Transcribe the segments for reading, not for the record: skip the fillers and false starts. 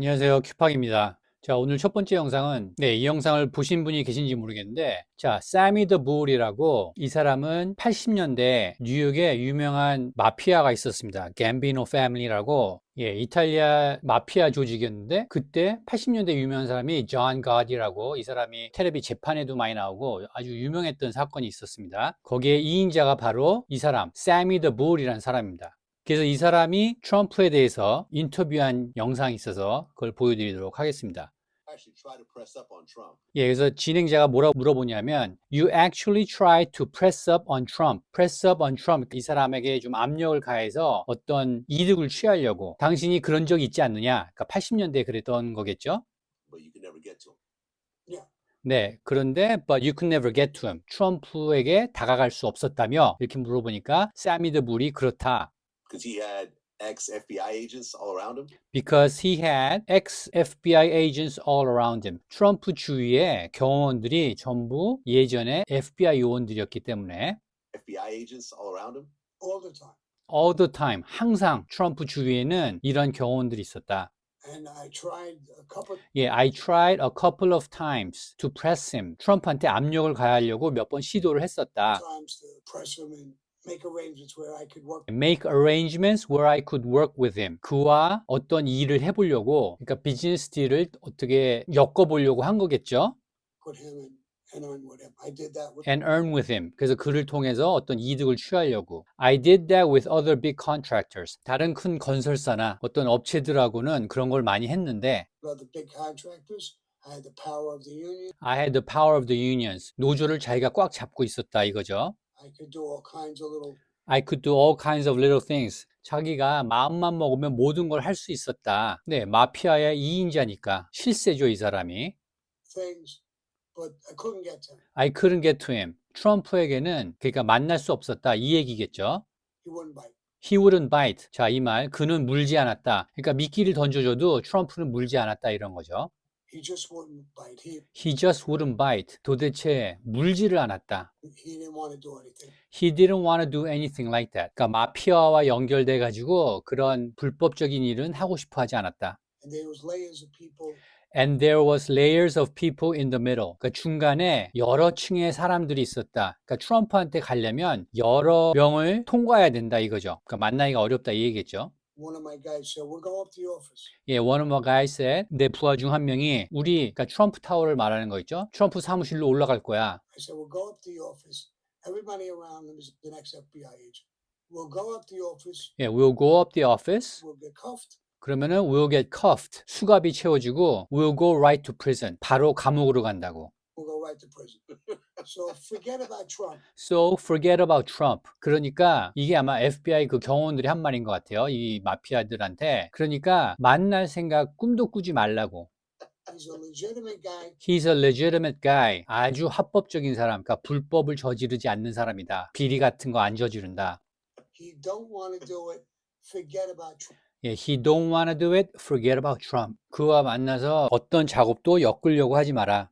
안녕하세요. 큐팍입니다. 자, 오늘 첫 번째 영상은, 이 영상을 보신 분이 계신지 모르겠는데, 자, 사미 더 불이라고, 이 사람은 80년대 뉴욕에 유명한 마피아가 있었습니다. 갬비노 패밀리라고, 이탈리아 마피아 조직이었는데, 그때 80년대 유명한 사람이 존 가디라고, 이 사람이 텔레비 재판에도 많이 나오고 아주 유명했던 사건이 있었습니다. 거기에 2인자가 바로 이 사람, 사미 더 불이라는 사람입니다. 그래서 이 사람이 트럼프에 대해서 인터뷰한 영상이 있어서 그걸 보여드리도록 하겠습니다. 그래서 진행자가 뭐라고 물어보냐면 You actually tried to press up on Trump. Press up on Trump. 이 사람에게 좀 압력을 가해서 어떤 이득을 취하려고 당신이 그런 적이 있지 않느냐. 그러니까 80년대에 그랬던 거겠죠. 네, 그런데 but you could never get to him. 트럼프에게 다가갈 수 없었다며 이렇게 물어보니까 사미 더 불이 그렇다. Because he had ex-FBI agents all around him. 트럼프 주위에 경호원들이 전부 예전에 FBI 요원들이었기 때문에 all the time, 항상 트럼프 주위에는 이런 경호원들이 있었다. I tried a couple of times to press him. 트럼프한테 압력을 가하려고 몇 번 시도를 했었다. Make arrangements where I could work with him. 그와 어떤 일을 해보려고, 그러니까 비즈니스 딜을 어떻게 엮어보려고 한 거겠죠. And earn with him. 그래서 그를 통해서 어떤 이득을 취하려고. I did that with other big contractors. 다른 큰 건설사나 어떤 업체들하고는 그런 걸 많이 했는데 I had the power of the unions. 노조를 자기가 꽉 잡고 있었다 이거죠. I could do all kinds of little things. 자기가 마음만 먹으면 모든 걸 할 수 있었다. 네, 마피아의 2인자니까 실세죠, 이 사람이. I couldn't get to him. 트럼프에게는 그러니까 만날 수 없었다 이 얘기겠죠. He wouldn't bite. 자, 이 말 그는 물지 않았다. 그러니까 미끼를 던져줘도 트럼프는 물지 않았다 이런 거죠. He just wouldn't bite. 도대체 물지를 않았다. He didn't want to do anything like that. 그러니까 마피아와 연결돼 가지고 그런 불법적인 일은 하고 싶어 하지 않았다. And there was layers of people in the middle. 그러니까 중간에 여러 층의 사람들이 있었다. 그러니까 트럼프한테 가려면 여러 명을 통과해야 된다 이거죠. 그러니까 만나기가 어렵다 이 얘기겠죠. One of my guys said, "We'll go up to the office." one of my guys said, 내 부하 중 한 명이 우리 그러니까 트럼프 타워를 말하는 거 있죠? 트럼프 사무실로 올라갈 거야. I said, "We'll go up to the office. Everybody around them is the next FBI agent. We'll go up to the office." we'll go up the office. We'll get cuffed. 그러면은 we'll get cuffed. 수갑이 채워지고 we'll go right to prison. 바로 감옥으로 간다고. We'll go right to prison. So forget about Trump. So forget about Trump. 그러니까 이게 아마 FBI 그 경호원들이 한 말인 것 같아요. 이 마피아들한테. 그러니까 만날 생각 꿈도 꾸지 말라고. He's a legitimate guy. He's a legitimate guy. 아주 합법적인 사람. 그러니까 불법을 저지르지 않는 사람이다. 비리 같은 거 안 저지른다. He don't want to do it. Forget about Trump. he don't want to do it. Forget about Trump. 그와 만나서 어떤 작업도 엮으려고 하지 마라.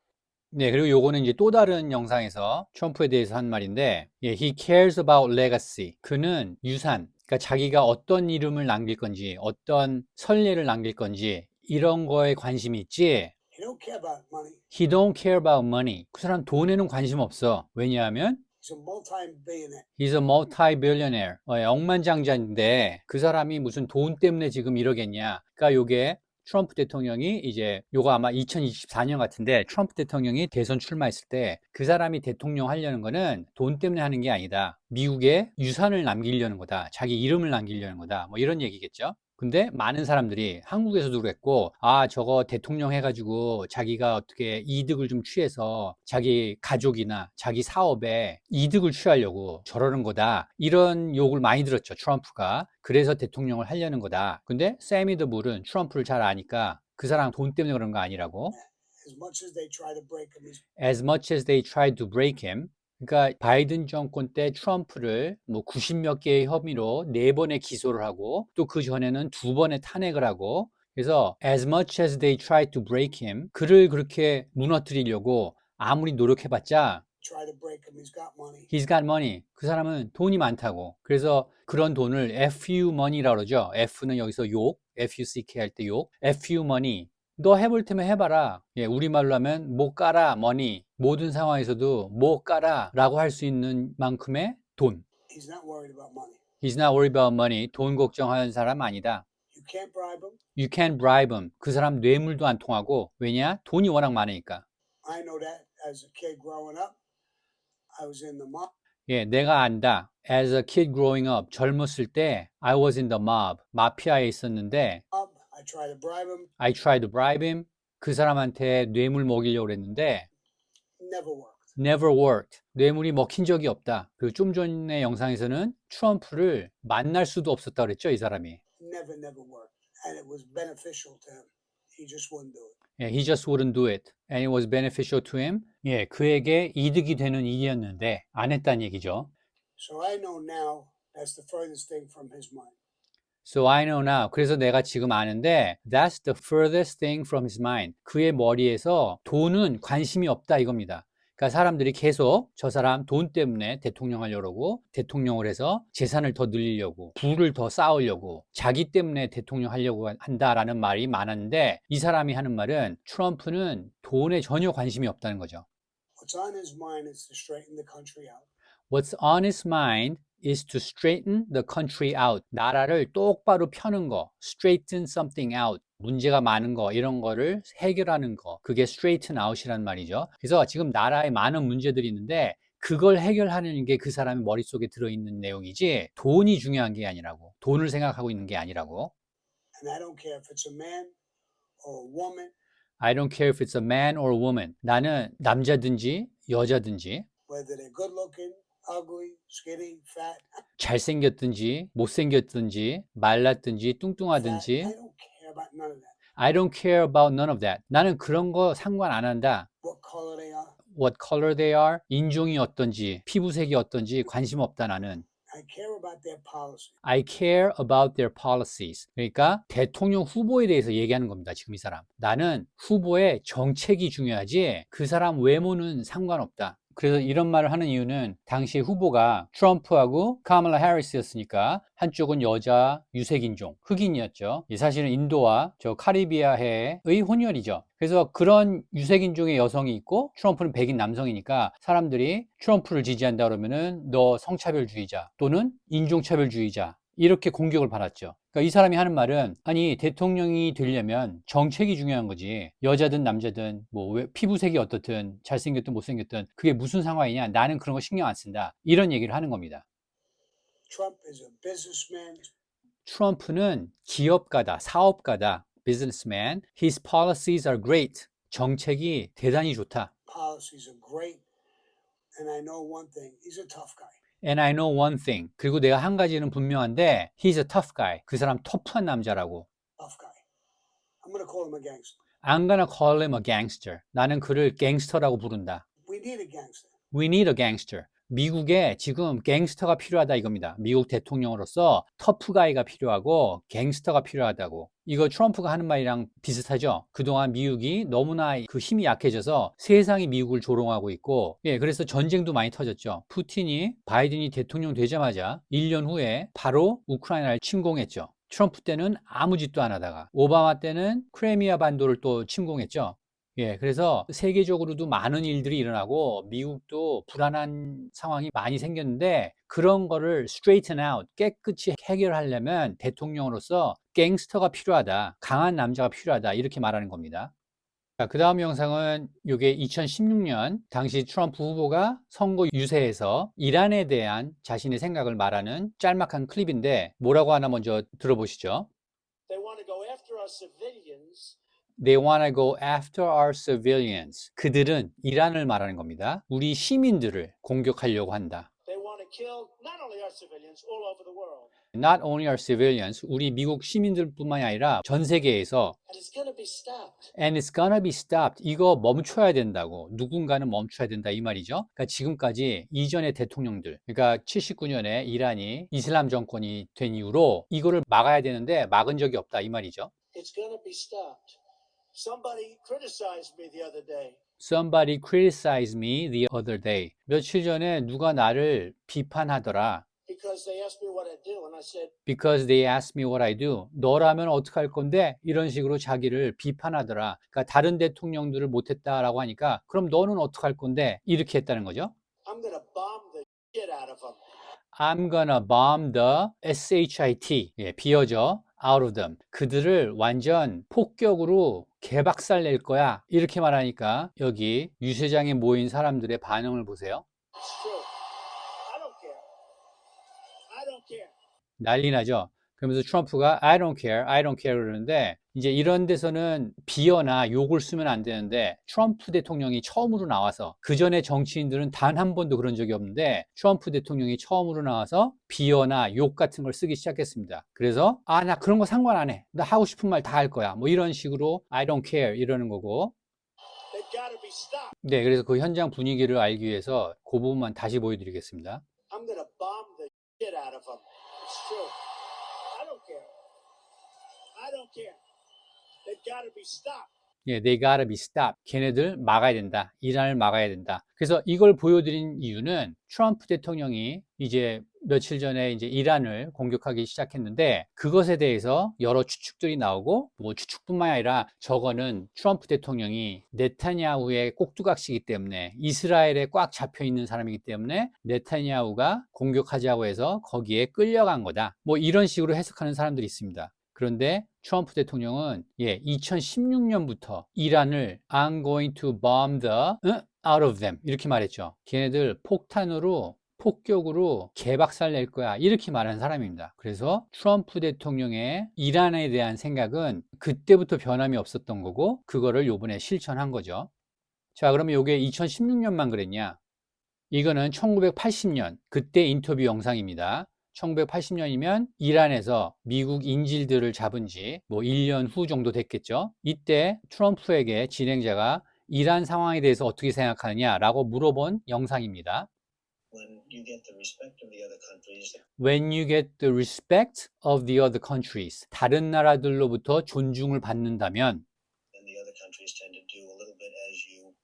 네, 그리고 요거는 이제 또 다른 영상에서 트럼프에 대해서 한 말인데, he cares about legacy. 그는 유산, 그러니까 자기가 어떤 이름을 남길 건지, 어떤 선례를 남길 건지, 이런 거에 관심이 있지. He don't care about money. He don't care about money. 그 사람 돈에는 관심 없어. 왜냐하면 He's a multi-billionaire. He's a multi-billionaire. 억만장자인데 그 사람이 무슨 돈 때문에 지금 이러겠냐. 그러니까 요게 트럼프 대통령이 이제 요거 아마 2024년 같은데 트럼프 대통령이 대선 출마했을 때 그 사람이 대통령 하려는 거는 돈 때문에 하는 게 아니다. 미국에 유산을 남기려는 거다. 자기 이름을 남기려는 거다. 뭐 이런 얘기겠죠. 근데 많은 사람들이 한국에서도 그랬고 저거 대통령 해가지고 자기가 어떻게 이득을 좀 취해서 자기 가족이나 자기 사업에 이득을 취하려고 저러는 거다 이런 욕을 많이 들었죠 트럼프가. 그래서 대통령을 하려는 거다. 근데 세미 더 불은 트럼프를 잘 아니까 그 사람 돈 때문에 그런 거 아니라고. As much as they tried to break him. 그러니까 바이든 정권 때 트럼프를 뭐 90몇 개의 혐의로 4번의 기소를 하고 또 그 전에는 2번의 탄핵을 하고 그래서 as much as they tried to break him 그를 그렇게 무너뜨리려고 아무리 노력해봤자 He's got money. 그 사람은 돈이 많다고. 그래서 그런 돈을 FU money라고 그러죠. F는 여기서 욕, F-U-C-K 할 때 욕. F-U money. 너 해볼 테면 해봐라. 예, 우리말로 하면 못 깔아 money. 모든 상황에서도 못 깔아 라고 할 수 있는 만큼의 돈. He's not worried about money. He's not worried about money. 돈 걱정하는 사람 아니다. You can't bribe him. You can't bribe him. 그 사람 뇌물도 안 통하고. 왜냐? 돈이 워낙 많으니까. I know that as a kid growing up, I was in the mob. 예, 내가 안다. As a kid growing up, 젊었을 때 I was in the mob, 마피아에 있었는데 I tried to bribe him. I tried to bribe him. 그 사람한테 뇌물 먹이려고 했는데 Never worked. never worked. 뇌물이 먹힌 적이 없다. 그리고 좀 전의 영상에서는 트럼프를 만날 수도 없었다 그랬죠, 이 사람이. Never worked. And it was beneficial to him. He just wouldn't do it. 예, he just wouldn't do it. And it was beneficial to him. 예, 그에게 이득이 되는 일이었는데 안 했다는 얘기죠. So I know now that's the furthest thing from his mind. So I know now. 그래서 내가 지금 아는데 that's the furthest thing from his mind. 그의 머리에서 돈은 관심이 없다 이겁니다. 그러니까 사람들이 계속 저 사람 돈 때문에 대통령 하려고 그러고 대통령을 해서 재산을 더 늘리려고 부를 더 쌓으려고 자기 때문에 대통령 하려고 한다라는 말이 많았는데 이 사람이 하는 말은 트럼프는 돈에 전혀 관심이 없다는 거죠. What's on his mind is to straighten the country out. What's on his mind is to straighten the country out. 나라를 똑바로 펴는 거. straighten something out. 문제가 많은 거, 이런 거를 해결하는 거. 그게 straighten out이란 말이죠. 그래서 지금 나라에 많은 문제들이 있는데 그걸 해결하는 게 그 사람의 머릿속에 들어있는 내용이지 돈이 중요한 게 아니라고. 돈을 생각하고 있는 게 아니라고. And I don't care if it's a man or a woman. I don't care if it's a man or a woman. 나는 남자든지 여자든지 Whether they're good looking, ugly, skinny, fat. 잘생겼든지 못생겼든지 말랐든지 뚱뚱하든지 I don't care about I don't care about none of that. none of that. 나는 그런 거 상관 안 한다. What color they are. What color they are, 인종이 어떤지, 피부색이 어떤지 관심 없다 나는. I care about their policy. I care about their policies. 그러니까 대통령 후보에 대해서 얘기하는 겁니다. 지금 이 사람. 나는 후보의 정책이 중요하지 그 사람 외모는 상관없다. 그래서 이런 말을 하는 이유는 당시 후보가 트럼프하고 카멀라 해리스였으니까 한쪽은 여자 유색인종, 흑인이었죠. 사실은 인도와 저 카리비아해의 혼혈이죠. 그래서 그런 유색인종의 여성이 있고 트럼프는 백인 남성이니까 사람들이 트럼프를 지지한다 그러면은 너 성차별주의자 또는 인종차별주의자 이렇게 공격을 받았죠. 그러니까 이 사람이 하는 말은 아니 대통령이 되려면 정책이 중요한 거지 여자든 남자든 뭐 피부색이 어떻든 잘생겼든 못생겼든 그게 무슨 상관이냐 나는 그런 거 신경 안 쓴다 이런 얘기를 하는 겁니다. Trump is a businessman. 트럼프는 기업가다 사업가다 businessman. His policies are great. 정책이 대단히 좋다. Policies are great. And I know one thing. He's a tough guy. And I know one thing. 그리고 내가 한 가지는 분명한데 He's a tough guy. 그 사람 터프한 남자라고. Tough guy. I'm going to call him a gangster. I'm gonna call him a gangster. 나는 그를 갱스터라고 부른다. We need a gangster. We need a gangster. 미국에 지금 갱스터가 필요하다 이겁니다. 미국 대통령으로서 터프가이가 필요하고 갱스터가 필요하다고. 이거 트럼프가 하는 말이랑 비슷하죠. 그동안 미국이 너무나 그 힘이 약해져서 세상이 미국을 조롱하고 있고 그래서 전쟁도 많이 터졌죠. 푸틴이 바이든이 대통령 되자마자 1년 후에 바로 우크라이나를 침공했죠. 트럼프 때는 아무 짓도 안 하다가 오바마 때는 크리미아 반도를 또 침공했죠. 그래서 세계적으로도 많은 일들이 일어나고 미국도 불안한 상황이 많이 생겼는데 그런 거를 straighten out, 깨끗이 해결하려면 대통령으로서 갱스터가 필요하다, 강한 남자가 필요하다 이렇게 말하는 겁니다. 자, 그 다음 영상은 이게 2016년 당시 트럼프 후보가 선거 유세에서 이란에 대한 자신의 생각을 말하는 짤막한 클립인데 뭐라고 하나 먼저 들어보시죠. They want to go after our civilians. They want to go after our civilians. 그들은 이란을 말하는 겁니다. 우리 시민들을 공격하려고 한다. They want to kill not only our civilians all over the world. Not only our civilians, 우리 미국 시민들뿐만이 아니라 전 세계에서 And it's going to be stopped. And it's gonna be stopped. 이거 멈춰야 된다고. 누군가는 멈춰야 된다 이 말이죠. 그러니까 지금까지 이전의 대통령들, 그러니까 79년에 이란이 이슬람 정권이 된 이후로 이거를 막아야 되는데 막은 적이 없다 이 말이죠. It's going to be stopped. Somebody criticized me the other day. Somebody criticized me the other day. 며칠 전에 누가 나를 비판하더라. because they asked me what I do, and I said, Because they asked me what I do. 너라면 어떻게 할 건데? 이런 식으로 자기를 비판하더라. 그러니까 다른 대통령들을 못했다라고 하니까 그럼 너는 어떻게 할 건데? 이렇게 했다는 거죠. I'm gonna bomb the shit out of them. I'm gonna bomb the shit. 예, 비어져. out of them. 그들을 완전 폭격으로 개박살 낼 거야. 이렇게 말하니까 여기 유세장에 모인 사람들의 반응을 보세요. It's true. I don't care. I don't care. 난리 나죠. 그러면서 트럼프가 I don't care, I don't care 그러는데 이제 이런 데서는 비어나 욕을 쓰면 안 되는데 트럼프 대통령이 처음으로 나와서 그 전에 정치인들은 단 한 번도 그런 적이 없는데 트럼프 대통령이 처음으로 나와서 비어나 욕 같은 걸 쓰기 시작했습니다. 그래서 나 그런 거 상관 안 해. 나 하고 싶은 말 다 할 거야. 뭐 이런 식으로 I don't care 이러는 거고. They've got to be stopped. 네, 그래서 그 현장 분위기를 알기 위해서 그 부분만 다시 보여드리겠습니다. I'm gonna bomb the shit out of them. It's true. I don't care. I don't care. They've got to be stopped. 예, they gotta be stopped. 걔네들 막아야 된다. 이란을 막아야 된다. 그래서 이걸 보여드린 이유는 트럼프 대통령이 이제 며칠 전에 이제 이란을 공격하기 시작했는데 그것에 대해서 여러 추측들이 나오고 뭐 추측뿐만 아니라 저거는 트럼프 대통령이 네타냐후의 꼭두각시이기 때문에 이스라엘에 꽉 잡혀 있는 사람이기 때문에 네타냐후가 공격하자고 해서 거기에 끌려간 거다. 뭐 이런 식으로 해석하는 사람들이 있습니다. 그런데 트럼프 대통령은 2016년부터 이란을 I'm going to bomb the out of them 이렇게 말했죠. 걔네들 폭탄으로 폭격으로 개박살 낼 거야 이렇게 말하는 사람입니다. 그래서 트럼프 대통령의 이란에 대한 생각은 그때부터 변함이 없었던 거고 그거를 요번에 실천한 거죠. 자, 그러면 이게 2016년만 그랬냐? 이거는 1980년 그때 인터뷰 영상입니다. 1980년이면 이란에서 미국 인질들을 잡은 지 뭐 1년 후 정도 됐겠죠. 이때 트럼프에게 진행자가 이란 상황에 대해서 어떻게 생각하느냐라고 물어본 영상입니다. When you get the respect of the other countries, When you get the respect of the other countries. 다른 나라들로부터 존중을 받는다면 then the other countries tend to do a little bit as you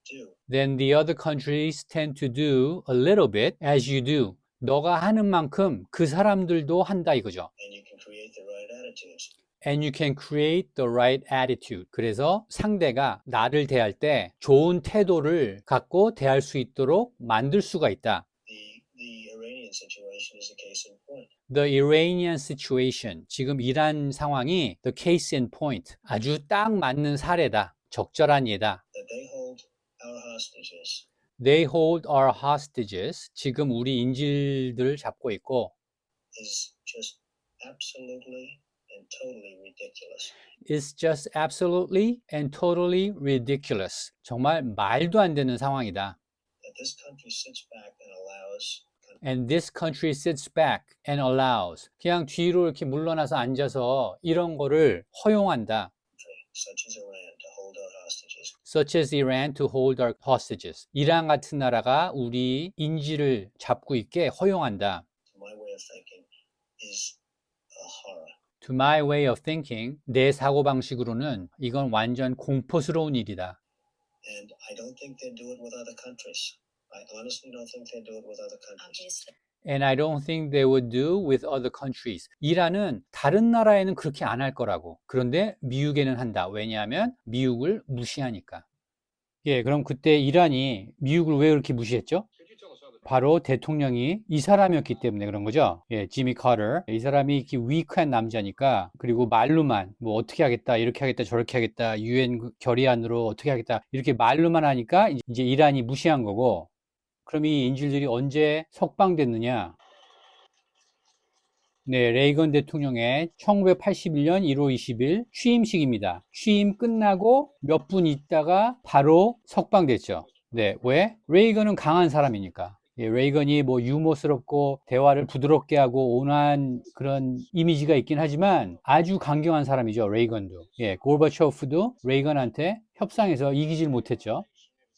do. Then the other countries tend to do a little bit as you do. 너가 하는 만큼 그 사람들도 한다 이거죠. And you can create the right attitudes. And you can create the right attitude. 그래서 상대가 나를 대할 때 좋은 태도를 갖고 대할 수 있도록 만들 수가 있다. The Iranian situation is a case in point. The Iranian situation. 지금 이란 상황이 the case in point. 아주 딱 맞는 사례다. 적절한 예다. That they hold our hostages They hold our hostages. 지금 우리 인질들을 잡고 있고 is just absolutely and totally ridiculous. It's just absolutely and totally ridiculous. 정말 말도 안 되는 상황이다. That this country sits back and allows And this country sits back and allows. 그냥 뒤로 이렇게 물러나서 앉아서 이런 거를 허용한다. such as Iran to hold our hostages. Such as Iran to hold our hostages. 이란 같은 나라가 우리 인질을 잡고 있게 허용한다. My way of thinking is a horror. To my way of thinking, 내 사고방식으로는 이건 완전 공포스러운 일이다. And I don't think they do it with other countries. I honestly don't think they do it with other countries. And I don't think they would do with other countries. 이란은 다른 나라에는 그렇게 안 할 거라고. 그런데 미국에는 한다. 왜냐하면 미국을 무시하니까. 예, 그럼 그때 이란이 미국을 왜 그렇게 무시했죠? 바로 대통령이 이 사람이었기 때문에 그런 거죠. 예, 지미 카터. 이 사람이 이렇게 위크한 남자니까 그리고 말로만 뭐 어떻게 하겠다, 이렇게 하겠다, 저렇게 하겠다, 유엔 결의안으로 어떻게 하겠다 이렇게 말로만 하니까 이제 이란이 무시한 거고. 그럼 이 인질들이 언제 석방됐느냐? 네, 레이건 대통령의 1981년 1월 20일 취임식입니다. 취임 끝나고 몇 분 있다가 바로 석방됐죠. 네, 왜? 레이건은 강한 사람이니까. 예, 레이건이 뭐 유머스럽고 대화를 부드럽게 하고 온화한 그런 이미지가 있긴 하지만 아주 강경한 사람이죠, 레이건도. 예, 고르바초프도 레이건한테 협상에서 이기질 못했죠.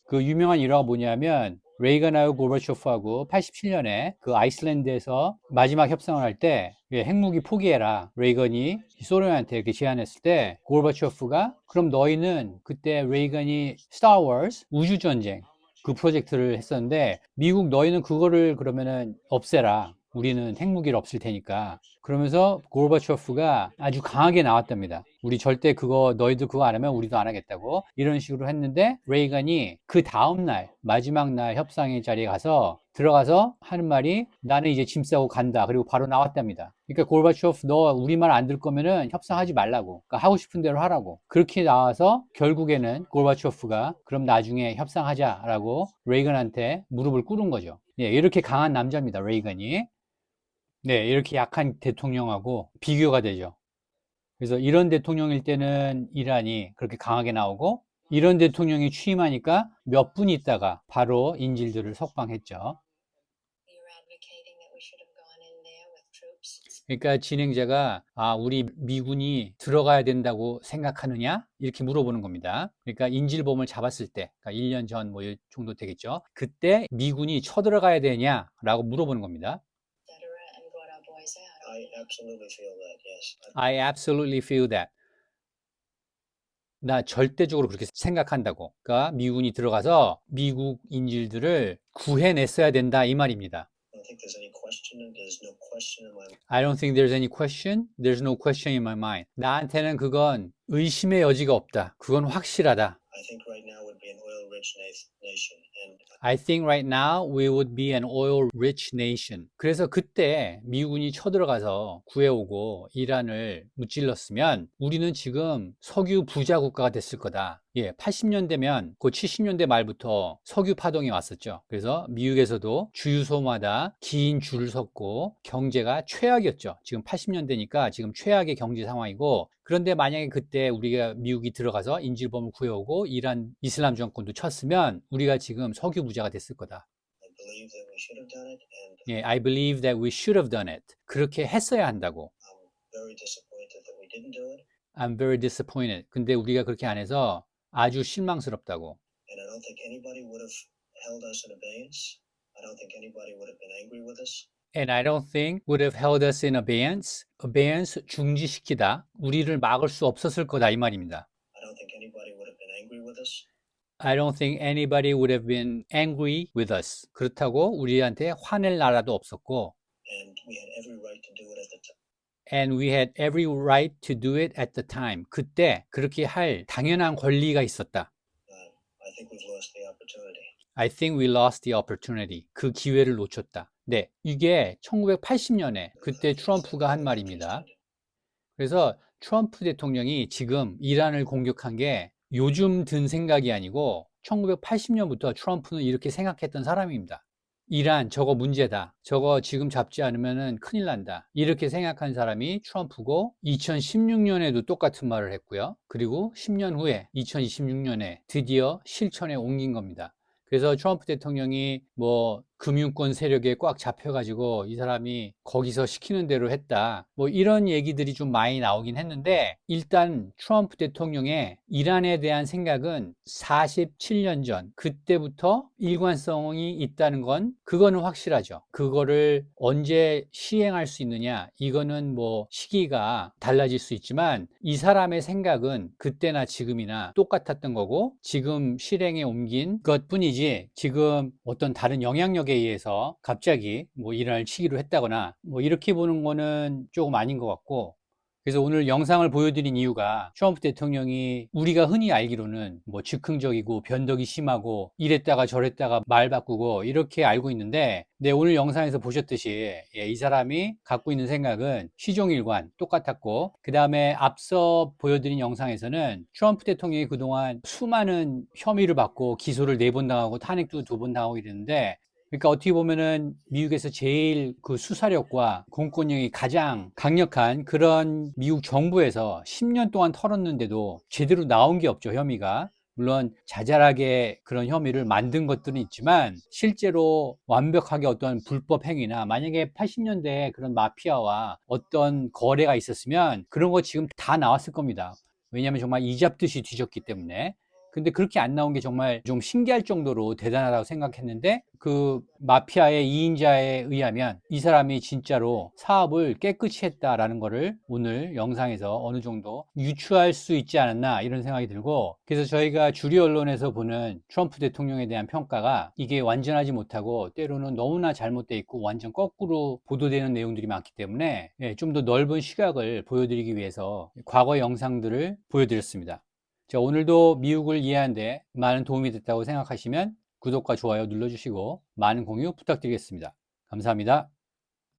그 유명한 일화가 뭐냐면 레이건하고 고르바초프하고 87년에 그 아이슬란드에서 마지막 협상을 할 때 핵무기 포기해라. 레이건이 소련한테 이렇게 제안했을 때 고르바초프가 그럼 너희는 그때 레이건이 스타워즈 우주전쟁 그 프로젝트를 했었는데 미국 너희는 그거를 그러면은 없애라. 우리는 핵무기를 없을 테니까. 그러면서 고르바초프가 아주 강하게 나왔답니다. 우리 절대 그거 너희들 그거 안 하면 우리도 안 하겠다고 이런 식으로 했는데 레이건이 그 다음 날 마지막 날 협상의 자리에 가서 들어가서 하는 말이 나는 이제 짐 싸고 간다. 그리고 바로 나왔답니다. 그러니까 고르바초프 너 우리 말 안 들 거면은 협상하지 말라고. 그러니까 하고 싶은 대로 하라고. 그렇게 나와서 결국에는 고르바초프가 그럼 나중에 협상하자라고 레이건한테 무릎을 꿇은 거죠. 예, 이렇게 강한 남자입니다. 레이건이. 네, 이렇게 약한 대통령하고 비교가 되죠. 그래서 이런 대통령일 때는 이란이 그렇게 강하게 나오고 이런 대통령이 취임하니까 몇 분 있다가 바로 인질들을 석방했죠. 그러니까 진행자가 우리 미군이 들어가야 된다고 생각하느냐? 이렇게 물어보는 겁니다. 그러니까 인질범을 잡았을 때, 그러니까 1년 전 뭐 정도 되겠죠. 그때 미군이 쳐들어가야 되냐라고 물어보는 겁니다. I absolutely feel that, yes. I absolutely feel that. 나 절대적으로 그렇게 생각한다고. 그러니까 미군이 들어가서 미국 인질들을 구해냈어야 된다 이 말입니다. I don't think there's any question, and there's no question in my mind. I don't think there's any question. There's no question in my mind. 나한테는 그건 의심의 여지가 없다. 그건 확실하다. I think right now would be an oil-rich nation, and I think right now we would be an oil-rich nation. 그래서 그때 미군이 쳐들어가서 구해오고 이란을 무찔렀으면 우리는 지금 석유 부자 국가가 됐을 거다. 예, 80년대면 그 70년대 말부터 석유 파동이 왔었죠. 그래서 미국에서도 주유소마다 긴 줄을 섰고 경제가 최악이었죠. 지금 80년대니까 지금 최악의 경제 상황이고 그런데 만약에 그때 우리가 미국이 들어가서 인질범을 구해오고 이란 이슬람 정권도 쳤으면 우리가 지금 석유 부자가 됐을 거다. I believe that we should have done it, and 예, I believe that we should have done it. 그렇게 했어야 한다고. I'm very disappointed that we didn't do it, I'm very disappointed. 근데 우리가 그렇게 안 해서 아주 실망스럽다고. and I don't think anybody would have held us in abeyance. I don't think anybody would have been angry with us. And I don't think would have held us in abeyance. abeyance 중지시키다. 우리를 막을 수 없었을 거다 이 말입니다. I don't think anybody would have been angry with us. I don't think anybody would have been angry with us. 그렇다고 우리한테 화낼 나라도 없었고 And we had every right to do it at the time. and we had every right to do it at the time. 그때 그렇게 할 당연한 권리가 있었다. I think we've lost the opportunity. I think we lost the opportunity. 그 기회를 놓쳤다. 네, 이게 1980년에 그때 트럼프가 한 말입니다. 그래서 트럼프 대통령이 지금 이란을 공격한 게 요즘 든 생각이 아니고 1980년부터 트럼프는 이렇게 생각했던 사람입니다. 이란 저거 문제다. 저거 지금 잡지 않으면 큰일 난다. 이렇게 생각한 사람이 트럼프고 2016년에도 똑같은 말을 했고요. 그리고 10년 후에 2026년에 드디어 실천에 옮긴 겁니다. 그래서 트럼프 대통령이 뭐 금융권 세력에 꽉 잡혀가지고 이 사람이 거기서 시키는 대로 했다. 뭐 이런 얘기들이 좀 많이 나오긴 했는데 일단 트럼프 대통령의 이란에 대한 생각은 47년 전 그때부터 일관성이 있다는 건 그거는 확실하죠. 그거를 언제 시행할 수 있느냐 이거는 뭐 시기가 달라질 수 있지만 이 사람의 생각은 그때나 지금이나 똑같았던 거고 지금 실행에 옮긴 것뿐이지 지금 어떤 다른 영향력에 의해서 갑자기 뭐 이란을 치기로 했다거나 뭐 이렇게 보는 거는 조금 아닌 것 같고 그래서 오늘 영상을 보여드린 이유가 트럼프 대통령이 우리가 흔히 알기로는 뭐 즉흥적이고 변덕이 심하고 이랬다가 저랬다가 말 바꾸고 이렇게 알고 있는데 네, 오늘 영상에서 보셨듯이 이 사람이 갖고 있는 생각은 시종일관 똑같았고 그 다음에 앞서 보여드린 영상에서는 트럼프 대통령이 그동안 수많은 혐의를 받고 기소를 4번 당하고 탄핵도 2번 당하고 이랬는데 그러니까 어떻게 보면은 미국에서 제일 그 수사력과 공권력이 가장 강력한 그런 미국 정부에서 10년 동안 털었는데도 제대로 나온 게 없죠, 혐의가. 물론 자잘하게 그런 혐의를 만든 것들은 있지만 실제로 완벽하게 어떤 불법 행위나 만약에 80년대에 그런 마피아와 어떤 거래가 있었으면 그런 거 지금 다 나왔을 겁니다. 왜냐하면 정말 이잡듯이 뒤졌기 때문에. 근데 그렇게 안 나온 게 정말 좀 신기할 정도로 대단하다고 생각했는데 그 마피아의 2인자에 의하면 이 사람이 진짜로 사업을 깨끗이 했다라는 거를 오늘 영상에서 어느 정도 유추할 수 있지 않았나 이런 생각이 들고, 그래서 저희가 주류 언론에서 보는 트럼프 대통령에 대한 평가가 이게 완전하지 못하고 때로는 너무나 잘못되어 있고 완전 거꾸로 보도되는 내용들이 많기 때문에 좀 더 넓은 시각을 보여드리기 위해서 과거 영상들을 보여드렸습니다. 자, 오늘도 미국을 이해하는데 많은 도움이 됐다고 생각하시면 구독과 좋아요 눌러주시고 많은 공유 부탁드리겠습니다. 감사합니다.